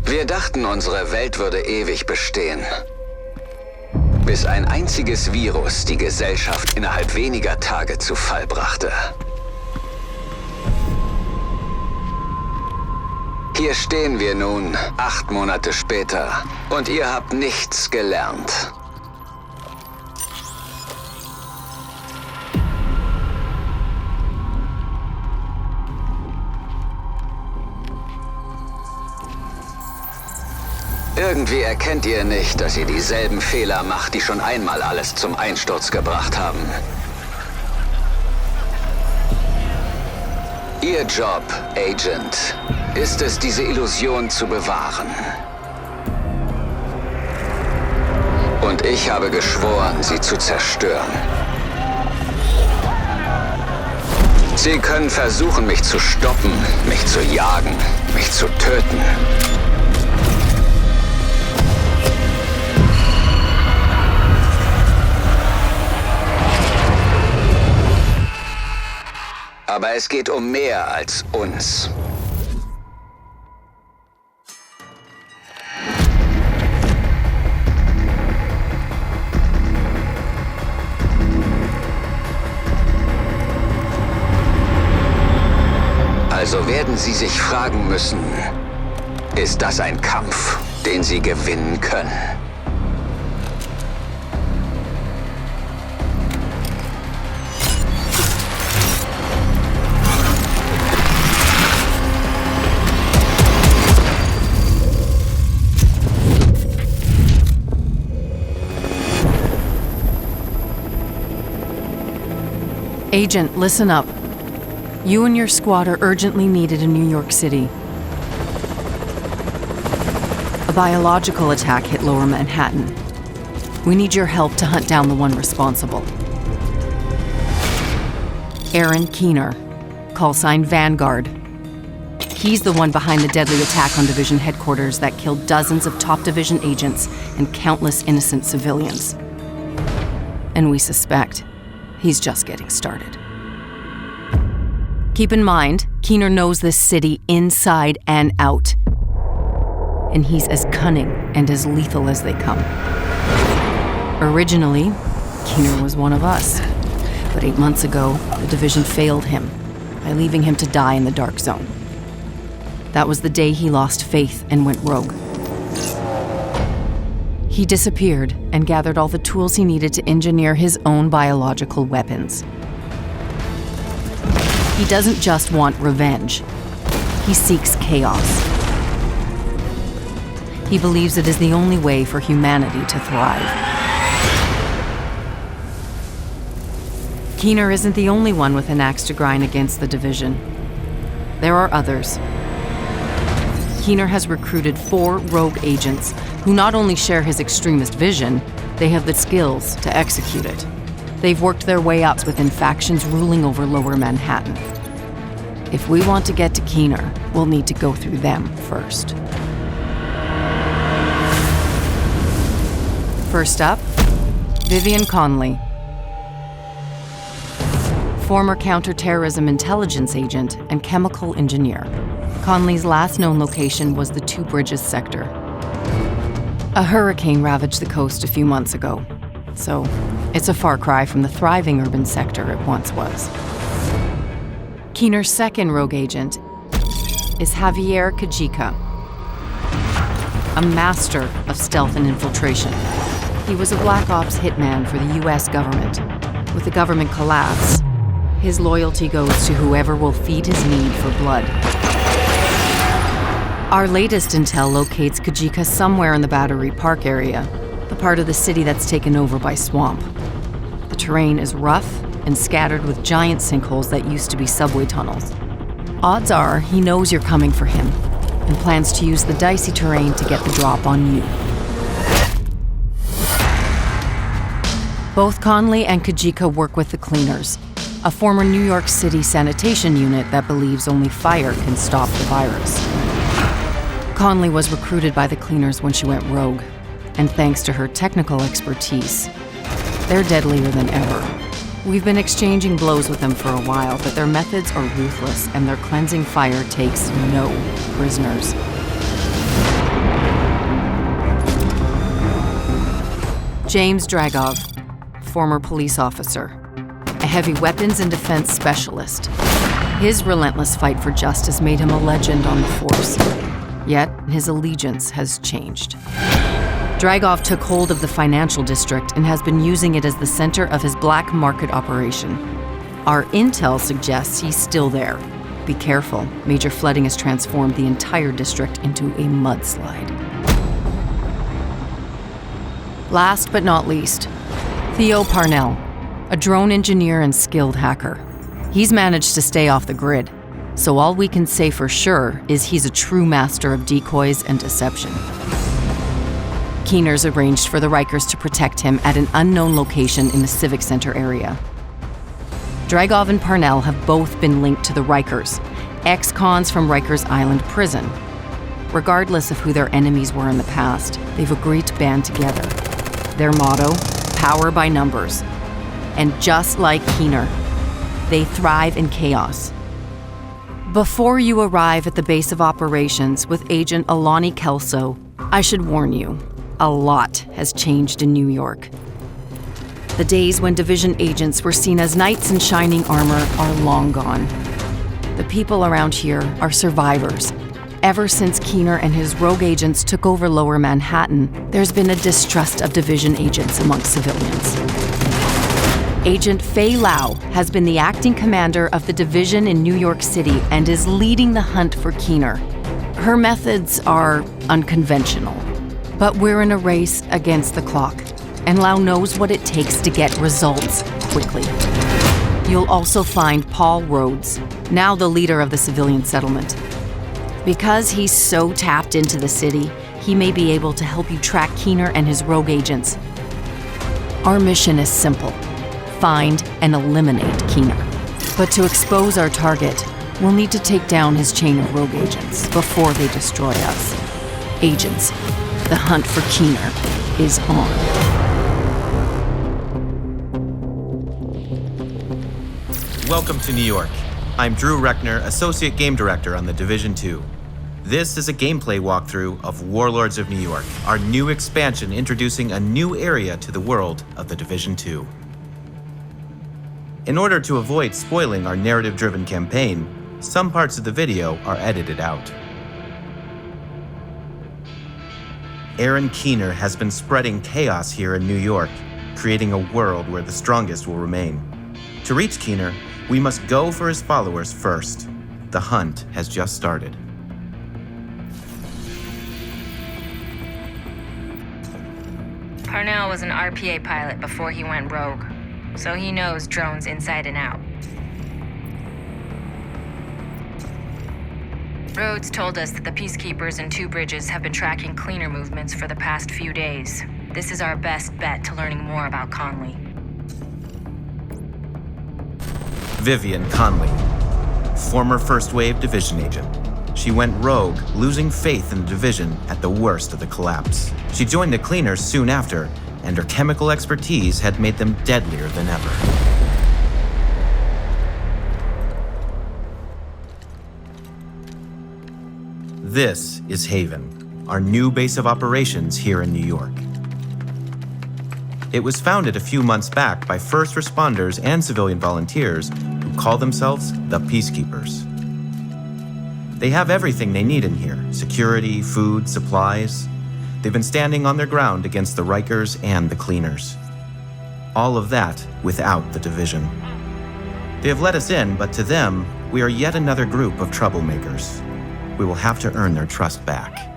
Wir dachten, unsere Welt würde ewig bestehen. Bis ein einziges Virus die Gesellschaft innerhalb weniger Tage zu Fall brachte. Hier stehen wir nun, 8 Monate später, und ihr habt nichts gelernt. Irgendwie erkennt ihr nicht, dass ihr dieselben Fehler macht, die schon einmal alles zum Einsturz gebracht haben. Ihr Job, Agent, ist es, diese Illusion zu bewahren. Und ich habe geschworen, sie zu zerstören. Sie können versuchen, mich zu stoppen, mich zu jagen, mich zu töten. Aber es geht um mehr als uns. Also werden Sie sich fragen müssen, ist das ein Kampf, den Sie gewinnen können? Agent, listen up. You and your squad are urgently needed in New York City. A biological attack hit Lower Manhattan. We need your help to hunt down the one responsible. Aaron Keener, call sign Vanguard. He's the one behind the deadly attack on Division headquarters that killed dozens of top Division agents and countless innocent civilians. And we suspect he's just getting started. Keep in mind, Keener knows this city inside and out. And he's as cunning and as lethal as they come. Originally, Keener was one of us. But 8 months ago, the Division failed him by leaving him to die in the Dark Zone. That was the day he lost faith and went rogue. He disappeared and gathered all the tools he needed to engineer his own biological weapons. He doesn't just want revenge. He seeks chaos. He believes it is the only way for humanity to thrive. Keener isn't the only one with an axe to grind against the Division. There are others. Keener has recruited 4 rogue agents who not only share his extremist vision, they have the skills to execute it. They've worked their way up within factions ruling over Lower Manhattan. If we want to get to Keener, we'll need to go through them first. First up, Vivian Connelly. Former counterterrorism intelligence agent and chemical engineer. Connelly's last known location was the Two Bridges sector. A hurricane ravaged the coast a few months ago, so it's a far cry from the thriving urban sector it once was. Keener's second rogue agent is Xavier Cogeco, a master of stealth and infiltration. He was a Black Ops hitman for the US government. With the government collapse, his loyalty goes to whoever will feed his need for blood. Our latest intel locates Cogeco somewhere in the Battery Park area, the part of the city that's taken over by swamp. The terrain is rough and scattered with giant sinkholes that used to be subway tunnels. Odds are he knows you're coming for him and plans to use the dicey terrain to get the drop on you. Both Connelly and Cogeco work with the Cleaners, a former New York City sanitation unit that believes only fire can stop the virus. Connelly was recruited by the Cleaners when she went rogue, and thanks to her technical expertise, they're deadlier than ever. We've been exchanging blows with them for a while, but their methods are ruthless and their cleansing fire takes no prisoners. James Dragov, former police officer, a heavy weapons and defense specialist. His relentless fight for justice made him a legend on the force. Yet, his allegiance has changed. Dragov took hold of the financial district and has been using it as the center of his black market operation. Our intel suggests he's still there. Be careful, major flooding has transformed the entire district into a mudslide. Last but not least, Theo Parnell, a drone engineer and skilled hacker. He's managed to stay off the grid, so all we can say for sure is he's a true master of decoys and deception. Keeners arranged for the Rikers to protect him at an unknown location in the Civic Center area. Dragov and Parnell have both been linked to the Rikers, ex-cons from Rikers Island prison. Regardless of who their enemies were in the past, they've agreed to band together. Their motto, power by numbers. And just like Keener, they thrive in chaos. Before you arrive at the base of operations with Agent Alani Kelso, I should warn you, a lot has changed in New York. The days when Division agents were seen as knights in shining armor are long gone. The people around here are survivors. Ever since Keener and his rogue agents took over Lower Manhattan, there's been a distrust of Division agents amongst civilians. Agent Fei Lau has been the acting commander of the Division in New York City and is leading the hunt for Keener. Her methods are unconventional, but we're in a race against the clock, and Lau knows what it takes to get results quickly. You'll also find Paul Rhodes, now the leader of the civilian settlement. Because he's so tapped into the city, he may be able to help you track Keener and his rogue agents. Our mission is simple: find and eliminate Keener. But to expose our target, we'll need to take down his chain of rogue agents before they destroy us. Agents, the hunt for Keener is on. Welcome to New York. I'm Drew Reckner, Associate Game Director on The Division 2. This is a gameplay walkthrough of Warlords of New York, our new expansion introducing a new area to the world of The Division 2. In order to avoid spoiling our narrative-driven campaign, some parts of the video are edited out. Aaron Keener has been spreading chaos here in New York, creating a world where the strongest will remain. To reach Keener, we must go for his followers first. The hunt has just started. Parnell was an RPA pilot before he went rogue, so he knows drones inside and out. Rhodes told us that the Peacekeepers in Two Bridges have been tracking Cleaner movements for the past few days. This is our best bet to learning more about Connelly. Vivian Connelly, former First Wave Division agent. She went rogue, losing faith in the Division at the worst of the collapse. She joined the Cleaners soon after, and her chemical expertise had made them deadlier than ever. This is Haven, our new base of operations here in New York. It was founded a few months back by first responders and civilian volunteers who call themselves the Peacekeepers. They have everything they need in here: security, food, supplies. They've been standing on their ground against the Rikers and the Cleaners. All of that without the Division. They have let us in, but to them, we are yet another group of troublemakers. We will have to earn their trust back.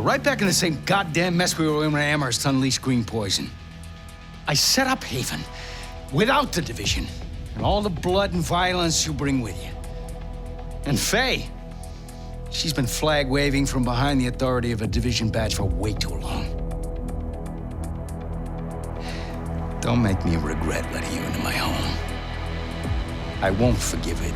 right back in the same goddamn mess we were in when Amherst unleashed green poison. I set up Haven without the Division and all the blood and violence you bring with you. And Faye, she's been flag-waving from behind the authority of a Division badge for way too long. Don't make me regret letting you into my home. I won't forgive it.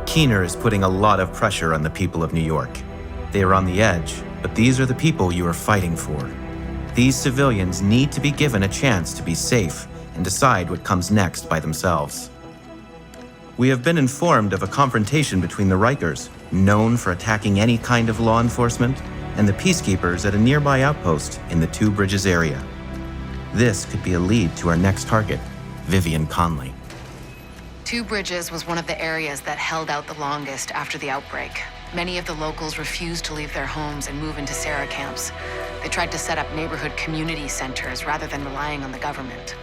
Keener is putting a lot of pressure on the people of New York. They are on the edge, but these are the people you are fighting for. These civilians need to be given a chance to be safe and decide what comes next by themselves. We have been informed of a confrontation between the Rikers, known for attacking any kind of law enforcement, and the peacekeepers at a nearby outpost in the Two Bridges area. This could be a lead to our next target, Vivian Connelly. Two Bridges was one of the areas that held out the longest after the outbreak. Many of the locals refused to leave their homes and move into Sarah camps. They tried to set up neighborhood community centers rather than relying on the government.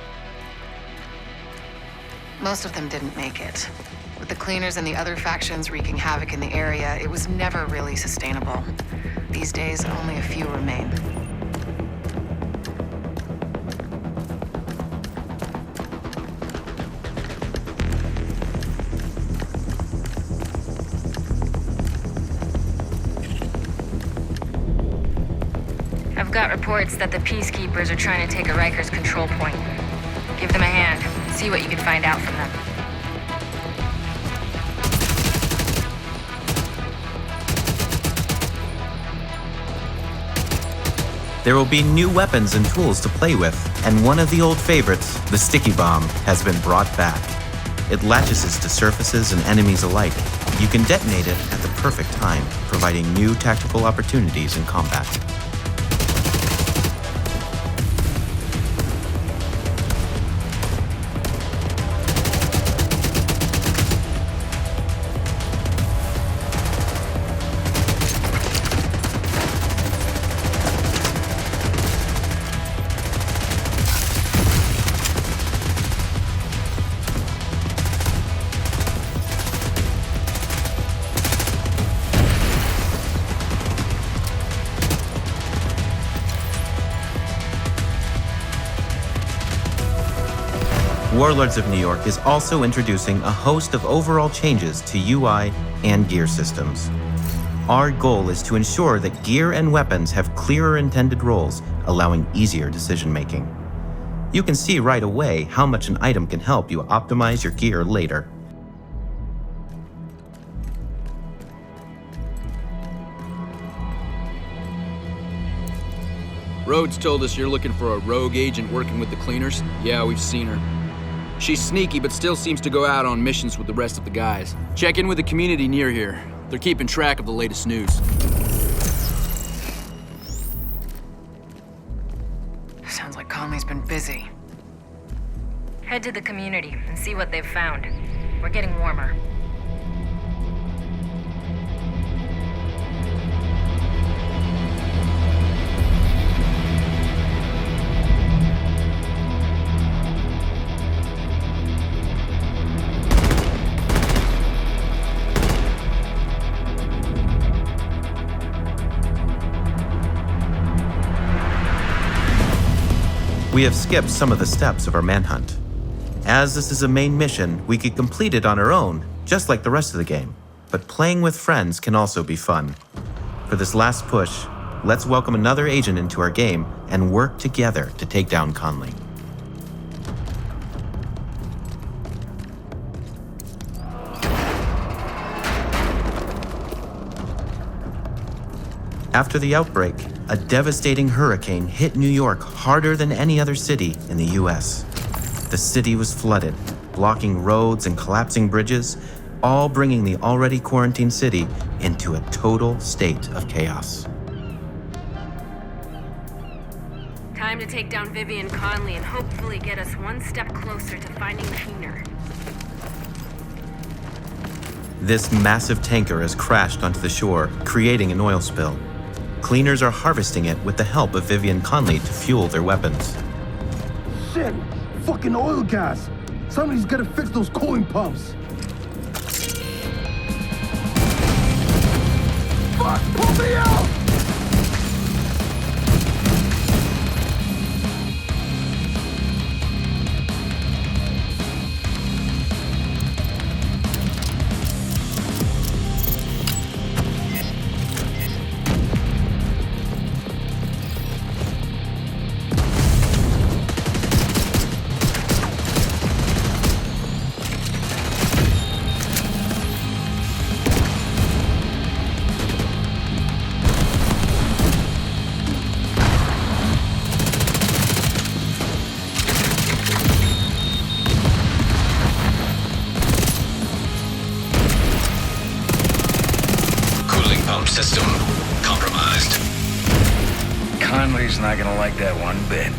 Most of them didn't make it. With the cleaners and the other factions wreaking havoc in the area, it was never really sustainable. These days, only a few remain. I've got reports that the Peacekeepers are trying to take a Rikers control point. Give them a hand. See what you can find out from them. There will be new weapons and tools to play with, and one of the old favorites, the sticky bomb, has been brought back. It latches to surfaces and enemies alike. You can detonate it at the perfect time, providing new tactical opportunities in combat. Warlords of New York is also introducing a host of overall changes to UI and gear systems. Our goal is to ensure that gear and weapons have clearer intended roles, allowing easier decision-making. You can see right away how much an item can help you optimize your gear later. Rhodes told us you're looking for a rogue agent working with the cleaners. Yeah, we've seen her. She's sneaky, but still seems to go out on missions with the rest of the guys. Check in with the community near here. They're keeping track of the latest news. Sounds like Conley's been busy. Head to the community and see what they've found. We're getting warmer. We have skipped some of the steps of our manhunt. As this is a main mission, we could complete it on our own, just like the rest of the game. But playing with friends can also be fun. For this last push, let's welcome another agent into our game and work together to take down Connelly. After the outbreak, a devastating hurricane hit New York harder than any other city in the US. The city was flooded, blocking roads and collapsing bridges, all bringing the already quarantined city into a total state of chaos. Time to take down Vivian Connelly and hopefully get us one step closer to finding Keener. This massive tanker has crashed onto the shore, creating an oil spill. Cleaners are harvesting it with the help of Vivian Connelly to fuel their weapons. Shit! Fucking oil gas! Somebody's gotta fix those cooling pumps. Fuck! Pull me out! System compromised. Connelly's not gonna like that one bit.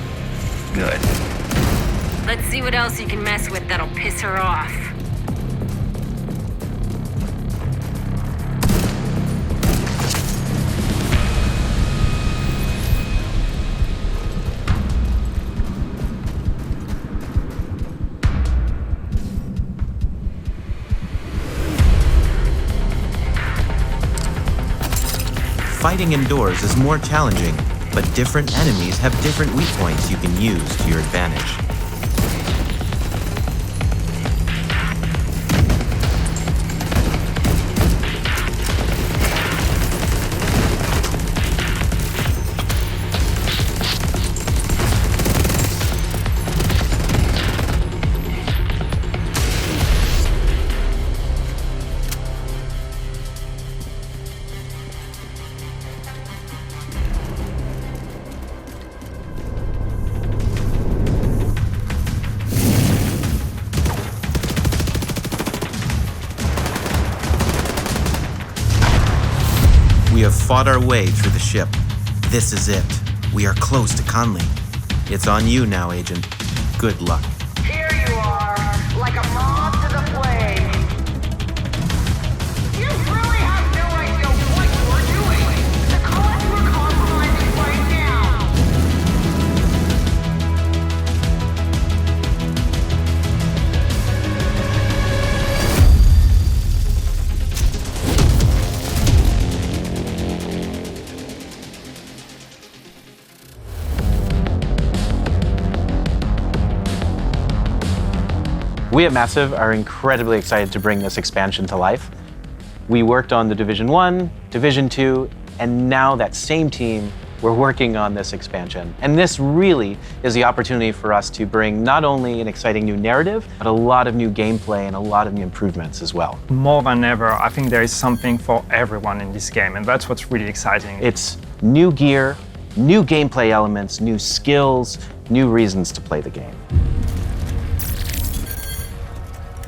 Good. Let's see what else you can mess with that'll piss her off. Fighting indoors is more challenging, but different enemies have different weak points you can use to your advantage. We have fought our way through the ship. This is it. We are close to Connelly. It's on you now, Agent. Good luck. Here you are, like a moth to the flame. You really have no idea what you're doing. The cause we're compromising right now. We at Massive are incredibly excited to bring this expansion to life. We worked on The Division 1, Division 2, and now that same team, we're working on this expansion. And this really is the opportunity for us to bring not only an exciting new narrative, but a lot of new gameplay and a lot of new improvements as well. More than ever, I think there is something for everyone in this game, and that's what's really exciting. It's new gear, new gameplay elements, new skills, new reasons to play the game.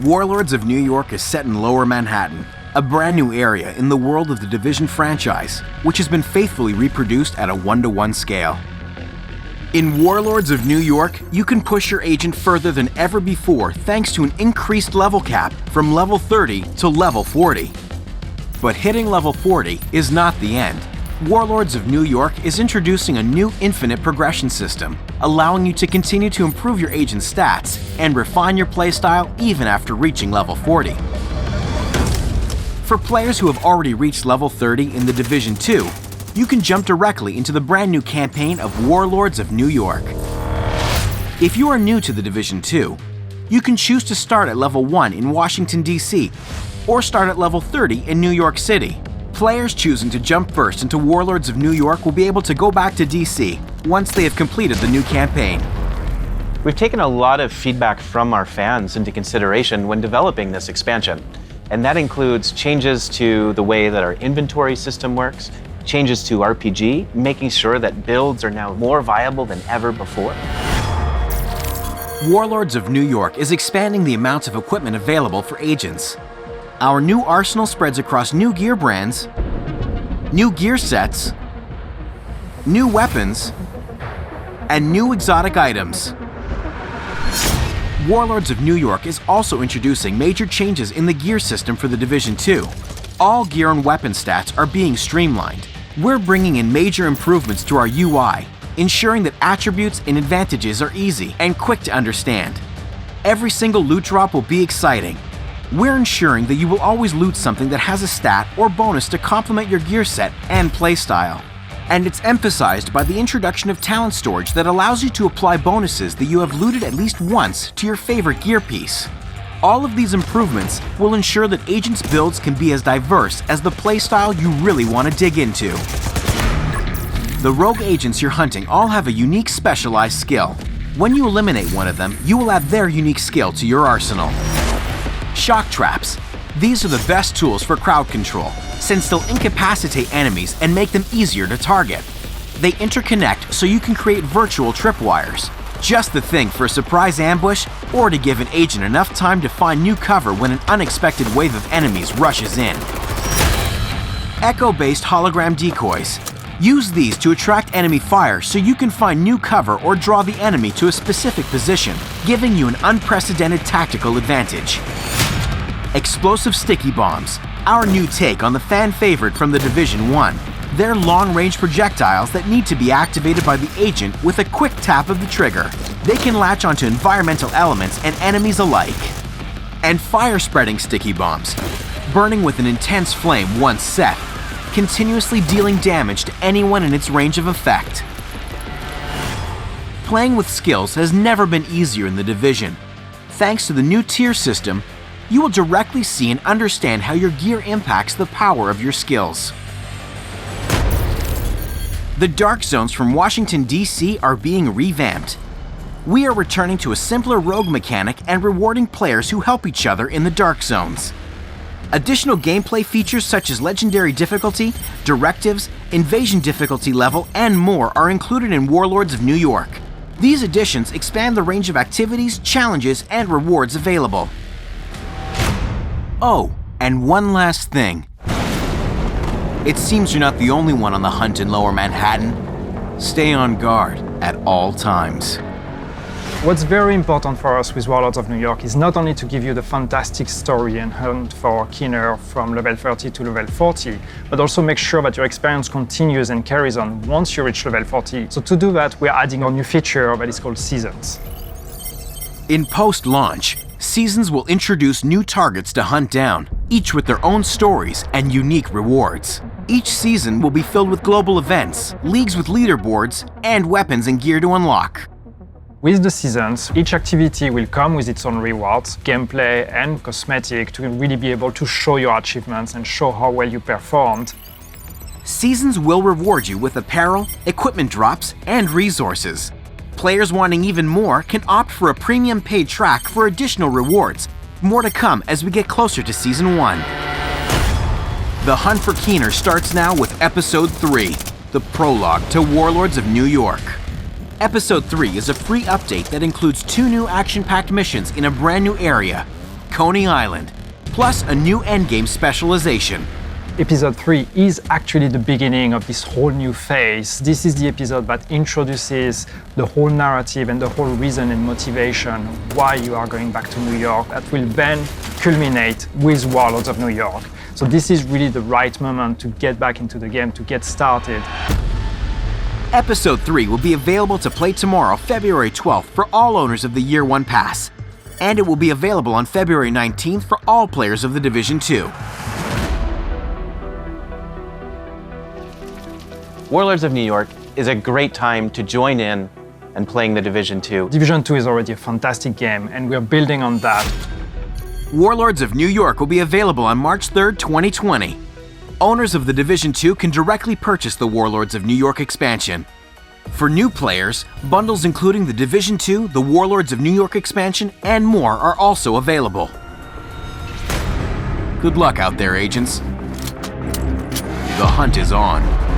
Warlords of New York is set in Lower Manhattan, a brand new area in the world of the Division franchise, which has been faithfully reproduced at a 1-to-1 scale. In Warlords of New York, you can push your agent further than ever before thanks to an increased level cap from level 30 to level 40. But hitting level 40 is not the end. Warlords of New York is introducing a new infinite progression system, allowing you to continue to improve your agent's stats and refine your playstyle even after reaching level 40. For players who have already reached level 30 in The Division 2, you can jump directly into the brand new campaign of Warlords of New York. If you are new to The Division 2, you can choose to start at level 1 in Washington, D.C., or start at level 30 in New York City. Players choosing to jump first into Warlords of New York will be able to go back to DC once they have completed the new campaign. We've taken a lot of feedback from our fans into consideration when developing this expansion, and that includes changes to the way that our inventory system works, changes to RPG, making sure that builds are now more viable than ever before. Warlords of New York is expanding the amounts of equipment available for agents. Our new arsenal spreads across new gear brands, new gear sets, new weapons, and new exotic items. Warlords of New York is also introducing major changes in the gear system for The Division 2. All gear and weapon stats are being streamlined. We're bringing in major improvements to our UI, ensuring that attributes and advantages are easy and quick to understand. Every single loot drop will be exciting. We're ensuring that you will always loot something that has a stat or bonus to complement your gear set and playstyle. And it's emphasized by the introduction of talent storage that allows you to apply bonuses that you have looted at least once to your favorite gear piece. All of these improvements will ensure that Agent's builds can be as diverse as the playstyle you really want to dig into. The rogue agents you're hunting all have a unique specialized skill. When you eliminate one of them, you will add their unique skill to your arsenal. Shock traps. These are the best tools for crowd control, since they'll incapacitate enemies and make them easier to target. They interconnect so you can create virtual tripwires. Just the thing for a surprise ambush or to give an agent enough time to find new cover when an unexpected wave of enemies rushes in. Echo-based hologram decoys. Use these to attract enemy fire so you can find new cover or draw the enemy to a specific position, giving you an unprecedented tactical advantage. Explosive sticky bombs, our new take on the fan favorite from The Division 1. They're long-range projectiles that need to be activated by the agent with a quick tap of the trigger. They can latch onto environmental elements and enemies alike. And fire-spreading sticky bombs, burning with an intense flame once set, continuously dealing damage to anyone in its range of effect. Playing with skills has never been easier in The Division. Thanks to the new tier system, you will directly see and understand how your gear impacts the power of your skills. The Dark Zones from Washington, D.C. are being revamped. We are returning to a simpler rogue mechanic and rewarding players who help each other in the Dark Zones. Additional gameplay features such as legendary difficulty, directives, invasion difficulty level, and more are included in Warlords of New York. These additions expand the range of activities, challenges, and rewards available. Oh, and one last thing. It seems you're not the only one on the hunt in Lower Manhattan. Stay on guard at all times. What's very important for us with Warlords of New York is not only to give you the fantastic story and hunt for Keener from level 30 to level 40, but also make sure that your experience continues and carries on once you reach level 40. So to do that, we're adding a new feature that is called Seasons. In post-launch, Seasons will introduce new targets to hunt down, each with their own stories and unique rewards. Each season will be filled with global events, leagues with leaderboards, and weapons and gear to unlock. With the seasons, each activity will come with its own rewards, gameplay and cosmetic to really be able to show your achievements and show how well you performed. Seasons will reward you with apparel, equipment drops, and resources. Players wanting even more can opt for a premium paid track for additional rewards. More to come as we get closer to Season 1. The hunt for Keener starts now with Episode 3, the prologue to Warlords of New York. Episode 3 is a free update that includes 2 new action-packed missions in a brand new area, Coney Island, plus a new endgame specialization. Episode 3 is actually the beginning of this whole new phase. This is the episode that introduces the whole narrative and the whole reason and motivation why you are going back to New York that will then culminate with Warlords of New York. So this is really the right moment to get back into the game, to get started. Episode 3 will be available to play tomorrow, February 12th, for all owners of the Year 1 Pass. And it will be available on February 19th for all players of The Division 2. Warlords of New York is a great time to join in and playing The Division 2. Division 2 is already a fantastic game, and we're building on that. Warlords of New York will be available on March 3rd, 2020. Owners of The Division 2 can directly purchase the Warlords of New York expansion. For new players, bundles including The Division 2, the Warlords of New York expansion, and more are also available. Good luck out there, agents. The hunt is on.